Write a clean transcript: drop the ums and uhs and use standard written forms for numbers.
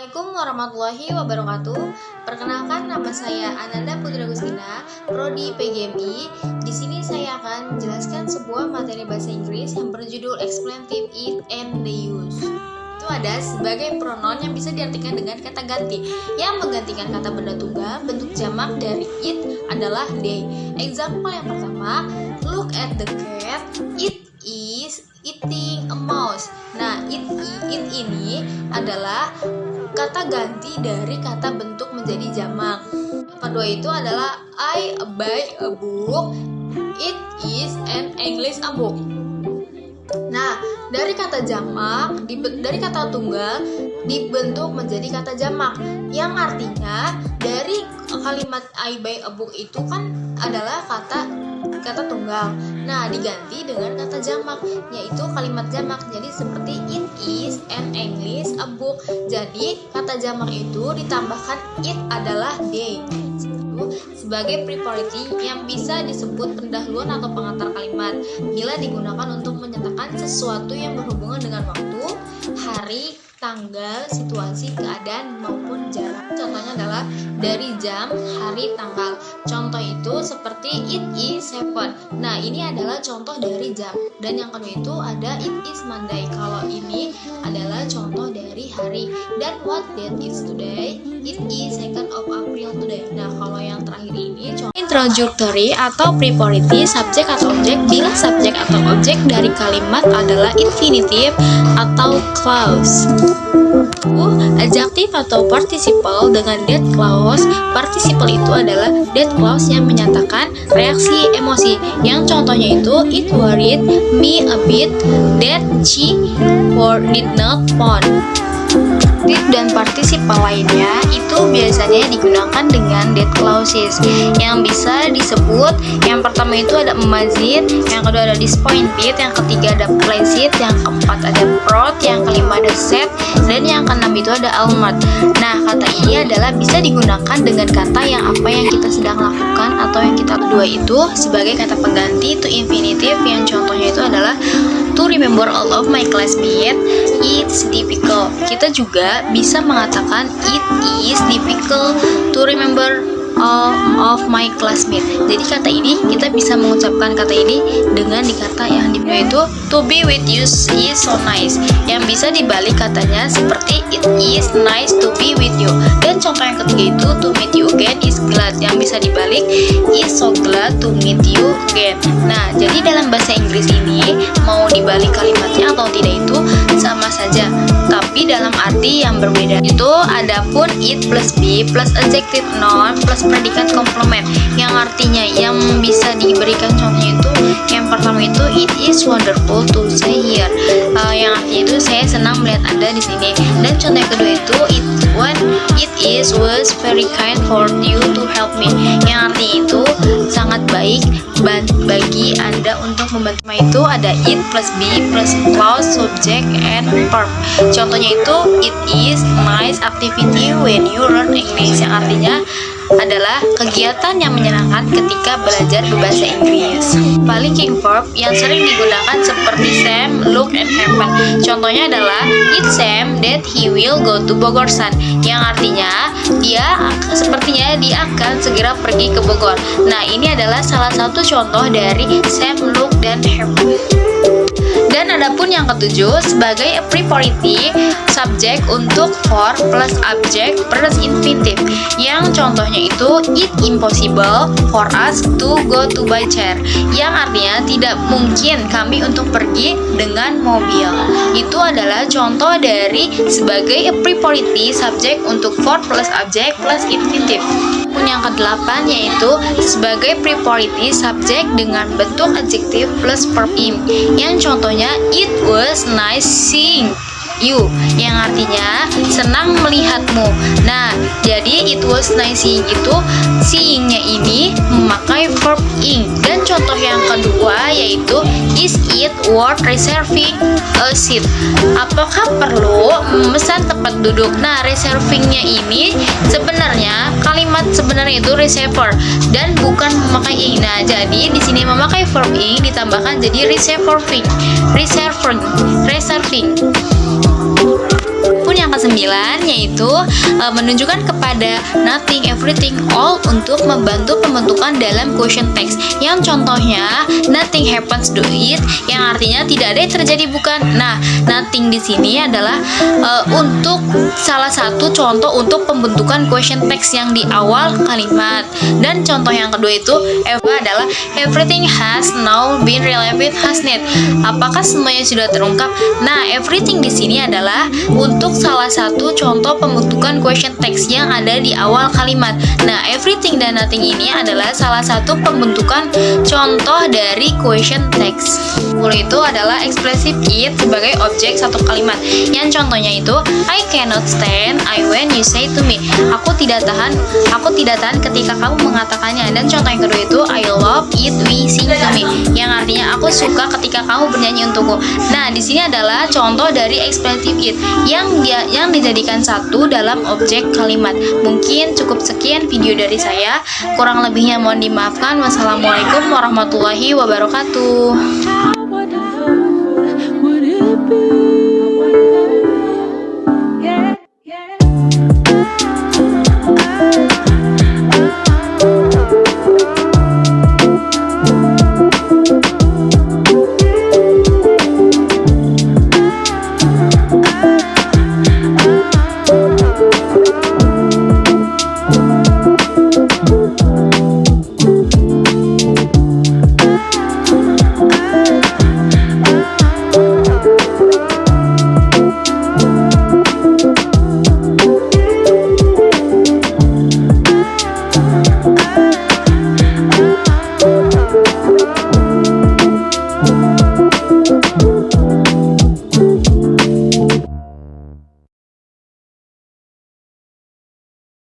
Assalamualaikum warahmatullahi wabarakatuh. Perkenalkan, nama saya Ananda Putri Agustina, Prodi PGMI. Di sini saya akan menjelaskan sebuah materi bahasa Inggris yang berjudul Explanative It and the Use. Itu ada sebagai pronoun yang bisa diartikan dengan kata ganti, yang menggantikan kata benda tunggal. Bentuk jamak dari it adalah they. Example yang pertama, look at the cat, it is eating a mouse. Nah, it ini adalah kata ganti dari kata bentuk menjadi jamak. Yang kedua itu adalah I buy a book, it is an English a book. Nah, dari kata jamak, dari kata tunggal dibentuk menjadi kata jamak, yang artinya dari kalimat I buy a book itu kan adalah kata tunggal. Nah, diganti dengan kata jamak, yaitu kalimat jamak. Jadi seperti it is an English a book. Jadi kata jamak itu ditambahkan it adalah they sebagai preposition yang bisa disebut pendahuluan atau pengantar kalimat bila digunakan untuk menyatakan sesuatu yang berhubungan dengan waktu, hari, tanggal, situasi, keadaan, maupun jarak. Contohnya adalah dari jam, hari, tanggal. Contoh itu seperti it is 7. Nah, ini adalah contoh dari jam. Dan yang kedua itu ada it is Monday. Kalau ini adalah contoh dari hari. Dan what date is today? It is 2nd of April today. Nah, kalau yang terakhir ini contoh introductory atau preposition, subjek atau objek bila subjek atau objek dari kalimat adalah infinitive atau clause. Adjective atau participle dengan that clause. Participle itu adalah that clause yang menyatakan reaksi emosi, yang contohnya itu it worried me a bit that she did not phone. Adjective dan participle lainnya itu biasanya digunakan dengan that clauses yang bisa disebut. Yang pertama itu ada amazed, yang kedua ada disappointed, yang ketiga ada pleased, yang keempat ada proud, yang kelima ada sad, dan yang keenam itu ada almost. Nah, kata ini adalah bisa digunakan dengan kata yang apa yang kita sedang lakukan atau yang kita kedua itu sebagai kata pengganti to infinitive, yang contohnya itu adalah to remember all of my classmates, it's difficult. Kita juga bisa mengatakan it is difficult to remember all of my classmates. Jadi kata ini kita bisa mengucapkan kata ini dengan dikata yang dimana itu to be with you is so nice, yang bisa dibalik katanya seperti it is nice to be with you. Dan contoh yang ketiga itu to meet you again is glad, yang bisa dibalik is so glad to meet you again. Nah, jadi dalam bahasa Inggris ini mau dibalik kalimatnya atau tidak itu sama saja, tapi dalam arti yang berbeda. Itu adapun it plus be plus adjective noun plus predikat komplement, yang artinya yang bisa diberikan contohnya itu yang pertama itu it is wonderful to say here, yang artinya itu saya senang melihat Anda di sini. Dan contoh yang kedua itu it was very kind for you to help me, yang artinya itu sangat baik bagi Anda untuk membantu. Itu ada it plus be plus clause subject and verb. Contohnya itu it is nice activity when you learn English, yang artinya adalah kegiatan yang menyenangkan ketika belajar berbahasa Inggris. Linking verb yang sering digunakan seperti Sam, look, and happen. Contohnya adalah it Sam that he will go to Bogorsan, yang artinya sepertinya dia akan segera pergi ke Bogor. Nah, ini adalah salah satu contoh dari Sam, look, dan happen. Dan adapun yang ketujuh sebagai preposition subjek untuk for plus object plus infinitive, yang contohnya itu it impossible for us to go to by chair, yang artinya tidak mungkin kami untuk pergi dengan mobil. Itu adalah contoh dari sebagai preposition subjek untuk for plus object plus infinitive. Yang kedelapan yaitu sebagai preposition subjek dengan bentuk adjective plus verb im, yang contohnya it was nice seeing you, yang artinya senang melihatmu. Nah, jadi it was nice seeing itu seeing-nya ini memakai verb ing. Dan contoh yang kedua yaitu is it worth reserving a seat, apakah perlu memesan tempat duduk. Nah, reserving-nya ini sebenarnya kalimat sebenarnya itu reservoir dan bukan memakai ing. Nah, jadi di sini memakai verb ing ditambahkan jadi reserving. Pun yang ke-9 ke-9 yaitu menunjukkan kepada nothing, everything, all untuk membantu pembentukan dalam question text. Yang contohnya nothing happens to it, yang artinya tidak ada yang terjadi, bukan. Nah, nothing di sini adalah untuk salah satu contoh untuk pembentukan question text yang di awal kalimat. Dan contoh yang kedua itu adalah everything has now been relieved, hasn't it? Apakah semuanya sudah terungkap? Nah, everything di sini adalah untuk salah satu contoh pembentukan question text yang ada di awal kalimat. Nah, everything dan nothing ini adalah salah satu pembentukan contoh dari question text. Itu adalah expressive it sebagai objek satu kalimat. Yang contohnya itu I cannot stand I when you say to me. Aku tidak tahan ketika kamu mengatakannya. Dan contoh yang kedua itu I love it we sing to me, yang artinya aku suka ketika kamu bernyanyi untukku. Nah, di sini adalah contoh dari expressive it yang dijadikan satu dalam objek kalimat. Mungkin cukup sekian video dari saya. Kurang lebihnya mohon dimaafkan. Wassalamualaikum warahmatullahi wabarakatuh.